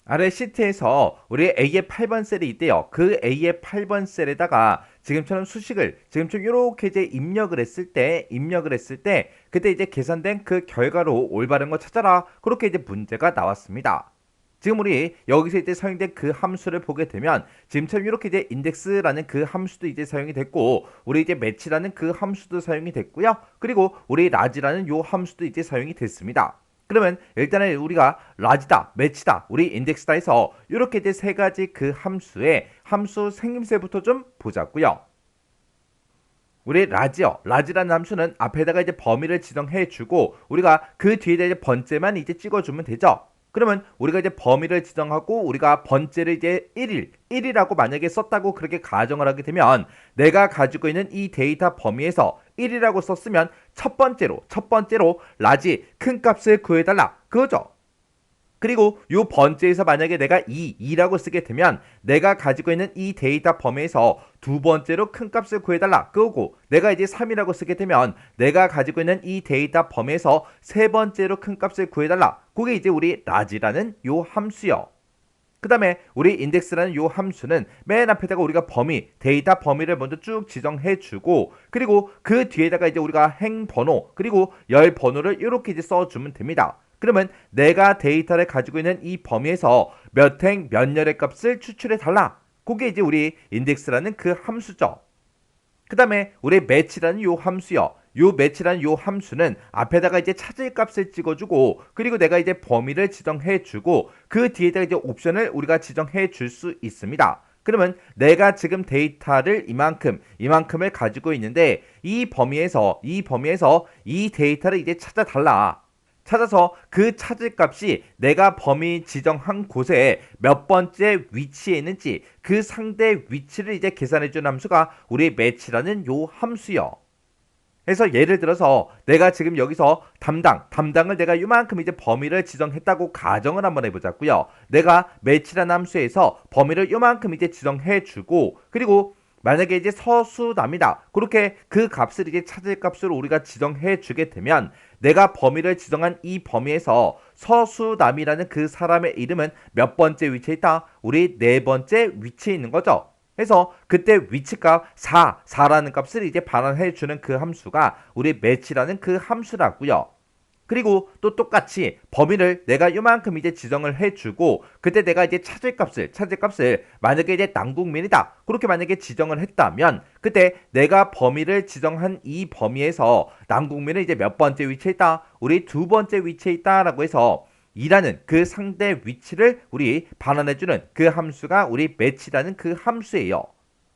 아래 시트에서 우리 A의 8번 셀이 있대요. 그 A의 8번 셀에다가 지금처럼 수식을 지금처럼 이렇게 이제 입력을 했을 때 그때 이제 계산된 그 결과로 올바른 거 찾아라. 그렇게 이제 문제가 나왔습니다. 지금 우리 여기서 이제 사용된 그 함수를 보게 되면 지금처럼 이렇게 이제 인덱스라는 그 함수도 이제 사용이 됐고 우리 이제 매치라는 그 함수도 사용이 됐고요. 그리고 우리 라지라는 요 함수도 이제 사용이 됐습니다. 그러면 일단은 우리가 라지다, 매치다, 우리 인덱스다 해서 이렇게 이제 세 가지 그 함수의 함수 생김새부터 좀 보자고요. 우리 라지라는 함수는 앞에다가 이제 범위를 지정해 주고 우리가 그 뒤에다 이제 번째만 이제 찍어주면 되죠. 그러면 우리가 이제 범위를 지정하고 우리가 번째를 이제 1이라고 만약에 썼다고 그렇게 가정을 하게 되면 내가 가지고 있는 이 데이터 범위에서 1이라고 썼으면 첫 번째로 라지 큰 값을 구해달라 그거죠. 그리고 요 번째에서 만약에 내가 2라고 쓰게 되면 내가 가지고 있는 이 데이터 범위에서 두 번째로 큰 값을 구해달라 그거고 내가 이제 3이라고 쓰게 되면 내가 가지고 있는 이 데이터 범위에서 세 번째로 큰 값을 구해달라 그게 이제 우리 라지라는 요 함수요. 그 다음에 우리 인덱스라는 요 함수는 맨 앞에다가 우리가 데이터 범위를 먼저 쭉 지정해주고 그리고 그 뒤에다가 이제 우리가 행번호 그리고 열 번호를 이렇게 이제 써주면 됩니다. 그러면 내가 데이터를 가지고 있는 이 범위에서 몇 행 몇 열의 값을 추출해 달라. 그게 이제 우리 인덱스라는 그 함수죠. 그 다음에 우리 매치라는 요 함수요. 요 매치라는 요 함수는 앞에다가 이제 찾을 값을 찍어주고 그리고 내가 이제 범위를 지정해주고 그 뒤에다가 이제 옵션을 우리가 지정해 줄 수 있습니다. 그러면 내가 지금 데이터를 이만큼을 가지고 있는데 이 범위에서 이 데이터를 이제 찾아서 그 찾을 값이 내가 범위 지정한 곳에 몇 번째 위치에 있는지 그 상대 위치를 이제 계산해주는 함수가 우리 매치라는 요 함수요. 그래서 예를 들어서 내가 지금 여기서 담당을 내가 이만큼 이제 범위를 지정했다고 가정을 한번 해보자고요. 내가 매치라는 함수에서 범위를 이만큼 이제 지정해주고 그리고 만약에 이제 서수남이다. 그렇게 그 값을 이제 찾을 값으로 우리가 지정해 주게 되면 내가 범위를 지정한 이 범위에서 서수남이라는 그 사람의 이름은 몇 번째 위치에 있다? 우리 네 번째 위치에 있는 거죠. 그래서 그때 위치값 4라는 값을 이제 반환해 주는 그 함수가 우리 매치라는 그 함수라고요. 그리고 또 똑같이 범위를 내가 이만큼 이제 지정을 해주고 그때 내가 이제 찾을 값을 만약에 이제 남국민이다 그렇게 만약에 지정을 했다면 그때 내가 범위를 지정한 이 범위에서 남국민은 이제 몇 번째 위치에 있다 우리 두 번째 위치에 있다라고 해서 2라는 그 상대 위치를 우리 반환해주는 그 함수가 우리 매치라는 그 함수예요.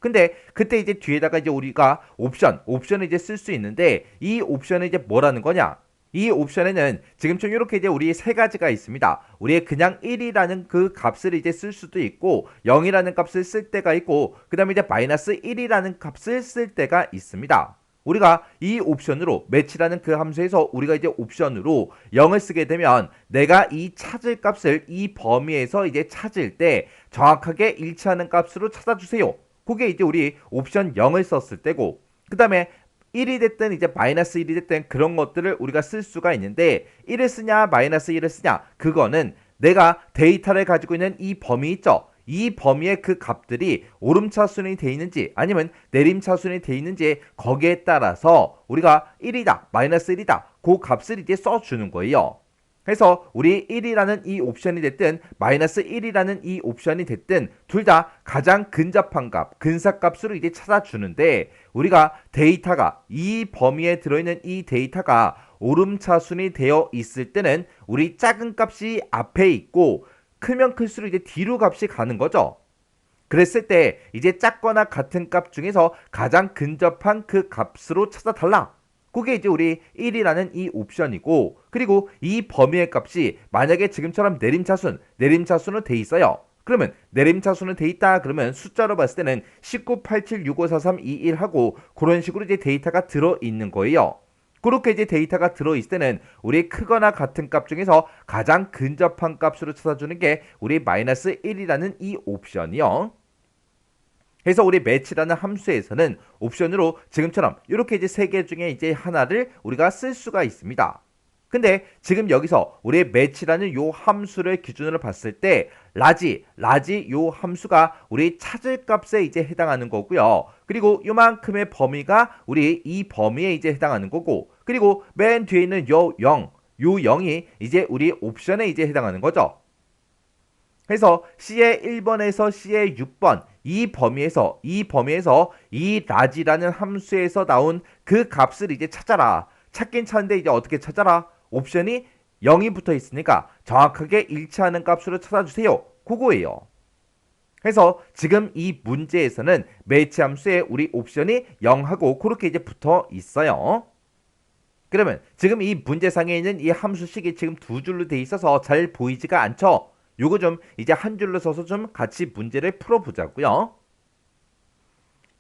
근데 그때 이제 뒤에다가 이제 우리가 옵션을 이제 쓸 수 있는데 이 옵션은 이제 뭐라는 거냐? 이 옵션에는 지금처럼 이렇게 이제 우리 세 가지가 있습니다. 우리의 그냥 1이라는 그 값을 이제 쓸 수도 있고 0이라는 값을 쓸 때가 있고 그 다음에 이제 마이너스 1이라는 값을 쓸 때가 있습니다. 우리가 이 옵션으로 매치라는 그 함수에서 우리가 이제 옵션으로 0을 쓰게 되면 내가 이 찾을 값을 이 범위에서 이제 찾을 때 정확하게 일치하는 값으로 찾아주세요. 그게 이제 우리 옵션 0을 썼을 때고 그 다음에 1이 됐든 이제 마이너스 1이 됐든 그런 것들을 우리가 쓸 수가 있는데 1을 쓰냐 마이너스 1을 쓰냐 그거는 내가 데이터를 가지고 있는 이 범위 있죠. 이 범위의 그 값들이 오름차순이 돼 있는지 아니면 내림차순이 돼 있는지 거기에 따라서 우리가 1이다 마이너스 1이다 그 값을 이제 써주는 거예요. 그래서 우리 1이라는 이 옵션이 됐든 마이너스 1이라는 이 옵션이 됐든 둘 다 가장 근접한 값, 근사값으로 이제 찾아주는데 우리가 데이터가 이 범위에 들어있는 이 데이터가 오름차순이 되어 있을 때는 우리 작은 값이 앞에 있고 크면 클수록 이제 뒤로 값이 가는 거죠. 그랬을 때 이제 작거나 같은 값 중에서 가장 근접한 그 값으로 찾아달라. 그게 이제 우리 1이라는 이 옵션이고 그리고 이 범위의 값이 만약에 지금처럼 내림차순으로 돼 있어요. 그러면 내림차순은 돼 있다 그러면 숫자로 봤을 때는 1987654321 하고 그런 식으로 이제 데이터가 들어있는 거예요. 그렇게 이제 데이터가 들어있을 때는 우리 크거나 같은 값 중에서 가장 근접한 값으로 찾아주는 게 우리 마이너스 1이라는 이 옵션이요. 그래서 우리 매치라는 함수에서는 옵션으로 지금처럼 이렇게 이제 세 개 중에 이제 하나를 우리가 쓸 수가 있습니다. 근데 지금 여기서 우리 매치라는 요 함수를 기준으로 봤을 때 라지 요 함수가 우리 찾을 값에 이제 해당하는 거고요. 그리고 요만큼의 범위가 우리 이 범위에 이제 해당하는 거고, 그리고 맨 뒤에 있는 요 0이 이제 우리 옵션에 이제 해당하는 거죠. 그래서 C의 1번에서 C의 6번 이 범위에서 이 라지라는 함수에서 나온 그 값을 이제 찾아라. 찾긴 찾는데 이제 어떻게 찾아라? 옵션이 0이 붙어 있으니까 정확하게 일치하는 값으로 찾아주세요. 그거예요. 그래서 지금 이 문제에서는 매치 함수에 우리 옵션이 0하고 그렇게 이제 붙어 있어요. 그러면 지금 이 문제상에 있는 이 함수식이 지금 두 줄로 돼 있어서 잘 보이지가 않죠? 요거 좀 이제 한 줄로 써서 좀 같이 문제를 풀어보자고요.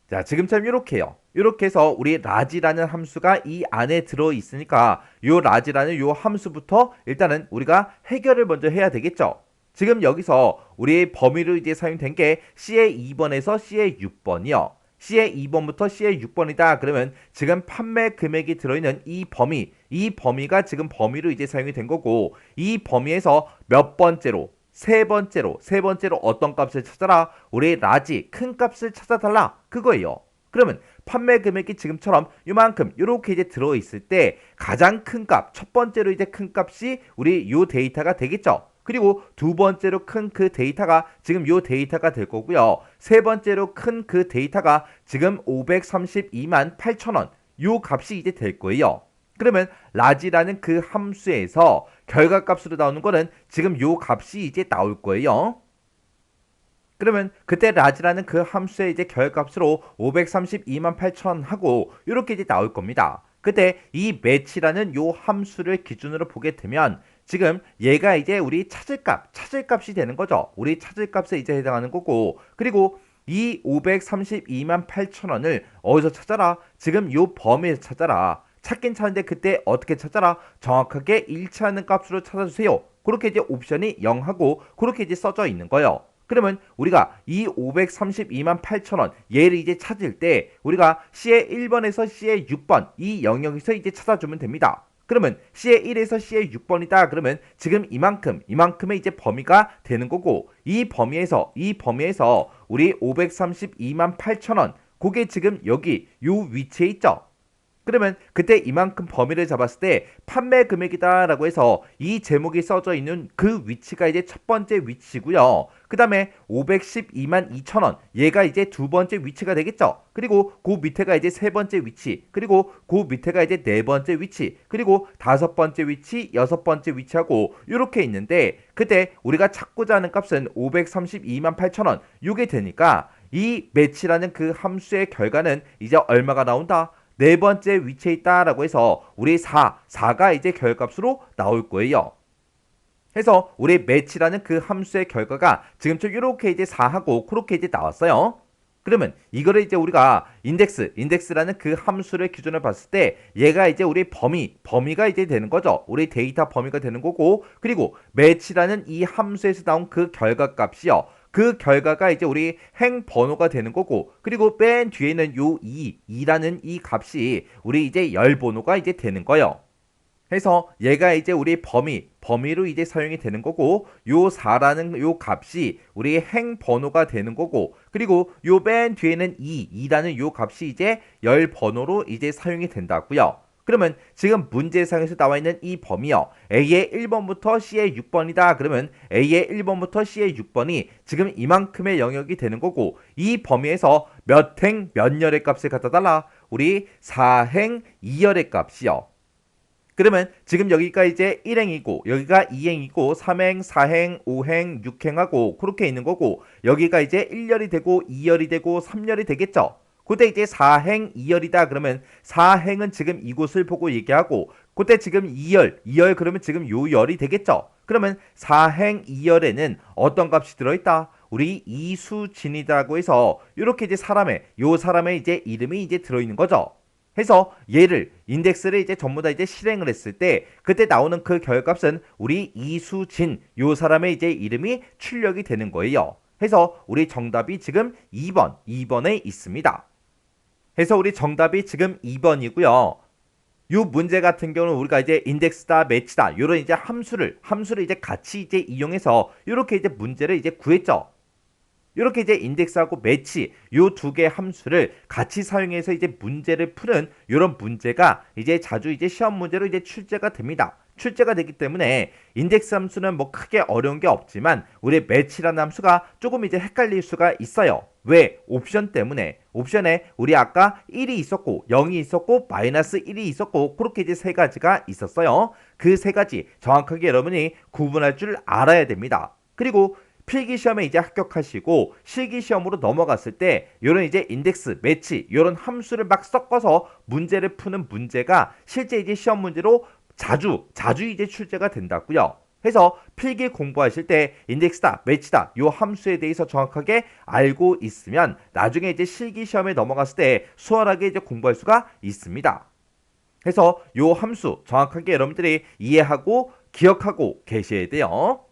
자, 지금처럼 이렇게요. 이렇게 해서 우리 라지라는 함수가 이 안에 들어 있으니까 요 라지라는 요 함수부터 일단은 우리가 해결을 먼저 해야 되겠죠. 지금 여기서 우리의 범위로 이제 사용된 게 C의 2번에서 C의 6번이요. C의 2번부터 C의 6번이다. 그러면 지금 판매 금액이 들어있는 이 범위가 지금 범위로 이제 사용이 된 거고, 이 범위에서 몇 번째로 세 번째로 어떤 값을 찾아라? 우리 라지 큰 값을 찾아달라. 그거예요. 그러면 판매 금액이 지금처럼 요만큼 요렇게 이제 들어있을 때 가장 큰 값, 첫 번째로 이제 큰 값이 우리 요 데이터가 되겠죠. 그리고 두 번째로 큰 그 데이터가 지금 요 데이터가 될 거고요. 세 번째로 큰 그 데이터가 지금 532만 8천원 요 값이 이제 될 거예요. 그러면 라지라는 그 함수에서 결과값으로 나오는 거는 지금 요 값이 이제 나올 거예요. 그러면 그때 라지라는 그 함수의 이제 결과값으로 532만 8천 하고 이렇게 이제 나올 겁니다. 그때 이 매치라는 요 함수를 기준으로 보게 되면 지금 얘가 이제 우리 찾을 값이 되는 거죠. 우리 찾을 값에 이제 해당하는 거고, 그리고 이 532만 8천 원을 어디서 찾아라? 지금 요 범위에서 찾아라. 찾긴 찾는데 그때 어떻게 찾아라? 정확하게 일치하는 값으로 찾아주세요. 그렇게 이제 옵션이 0하고 그렇게 이제 써져 있는 거예요. 그러면 우리가 이 532만 8천원 얘를 이제 찾을 때 우리가 C의 1번에서 C의 6번 이 영역에서 이제 찾아주면 됩니다. 그러면 C의 1에서 C의 6번이다. 그러면 지금 이만큼의 이제 범위가 되는 거고, 이 범위에서 우리 532만 8천원 그게 지금 여기 요 위치에 있죠. 그러면 그때 이만큼 범위를 잡았을 때 판매 금액이다라고 해서 이 제목이 써져 있는 그 위치가 이제 첫 번째 위치고요. 그 다음에 512만 2천원 얘가 이제 두 번째 위치가 되겠죠. 그리고 그 밑에가 이제 세 번째 위치, 그리고 그 밑에가 이제 네 번째 위치, 그리고 다섯 번째 위치, 여섯 번째 위치하고 이렇게 있는데, 그때 우리가 찾고자 하는 값은 532만 8천원 요게 되니까 이 매치라는 그 함수의 결과는 이제 얼마가 나온다? 네 번째 위치에 있다라고 해서 우리 4가 이제 결값으로 나올 거예요. 해서 우리 매치라는 그 함수의 결과가 지금처럼 이렇게 이제 4하고 그렇게 이제 나왔어요. 그러면 이거를 이제 우리가 인덱스라는 그 함수를 기준으로 봤을 때 얘가 이제 우리 범위가 이제 되는 거죠. 우리 데이터 범위가 되는 거고, 그리고 매치라는 이 함수에서 나온 그 결과값이요. 그 결과가 이제 우리 행 번호가 되는 거고, 그리고 맨 뒤에는 요 2라는 이 값이 우리 이제 열 번호가 이제 되는 거예요. 해서 얘가 이제 우리 범위로 이제 사용이 되는 거고, 요 4라는 요 값이 우리 행 번호가 되는 거고, 그리고 요 맨 뒤에는 2라는 요 값이 이제 열 번호로 이제 사용이 된다고요. 그러면 지금 문제상에서 나와 있는 이 범위요. A의 1번부터 C의 6번이다. 그러면 A의 1번부터 C의 6번이 지금 이만큼의 영역이 되는 거고, 이 범위에서 몇 행 몇 열의 값을 갖다 달라? 우리 4행 2열의 값이요. 그러면 지금 여기가 이제 1행이고 여기가 2행이고 3행, 4행, 5행, 6행하고 그렇게 있는 거고, 여기가 이제 1열이 되고 2열이 되고 3열이 되겠죠. 그때 이제 4행 2열이다 그러면 4행은 지금 이곳을 보고 얘기하고, 그때 지금 2열 그러면 지금 요 열이 되겠죠. 그러면 4행 2열에는 어떤 값이 들어있다? 우리 이수진이라고 해서 이렇게 이제 요 사람의 이제 이름이 이제 들어있는 거죠. 해서 얘를 인덱스를 이제 전부 다 이제 실행을 했을 때 그때 나오는 그 결값은 우리 이수진 요 사람의 이제 이름이 출력이 되는 거예요. 해서 우리 정답이 지금 2번에 있습니다. 해서 우리 정답이 지금 2번이고요. 요 문제 같은 경우는 우리가 이제 인덱스다, 매치다 요런 이제 함수를 이제 같이 이제 이용해서 요렇게 이제 문제를 이제 구했죠. 이렇게 이제 인덱스하고 매치 요 두 개 함수를 같이 사용해서 이제 문제를 푸는 이런 문제가 이제 자주 이제 시험 문제로 이제 출제가 됩니다. 출제가 되기 때문에 인덱스 함수는 뭐 크게 어려운 게 없지만 우리 매치라는 함수가 조금 이제 헷갈릴 수가 있어요. 왜? 옵션 때문에. 옵션에 우리 아까 1이 있었고 0이 있었고 마이너스 1이 있었고 그렇게 이제 세 가지가 있었어요. 그 세 가지 정확하게 여러분이 구분할 줄 알아야 됩니다. 그리고 필기시험에 이제 합격하시고 실기시험으로 넘어갔을 때 요런 이제 인덱스, 매치 요런 함수를 막 섞어서 문제를 푸는 문제가 실제 이제 시험 문제로 자주 이제 출제가 된다고요. 그래서 필기 공부하실 때 인덱스다, 매치다 요 함수에 대해서 정확하게 알고 있으면 나중에 이제 실기시험에 넘어갔을 때 수월하게 이제 공부할 수가 있습니다. 그래서 요 함수 정확하게 여러분들이 이해하고 기억하고 계셔야 돼요.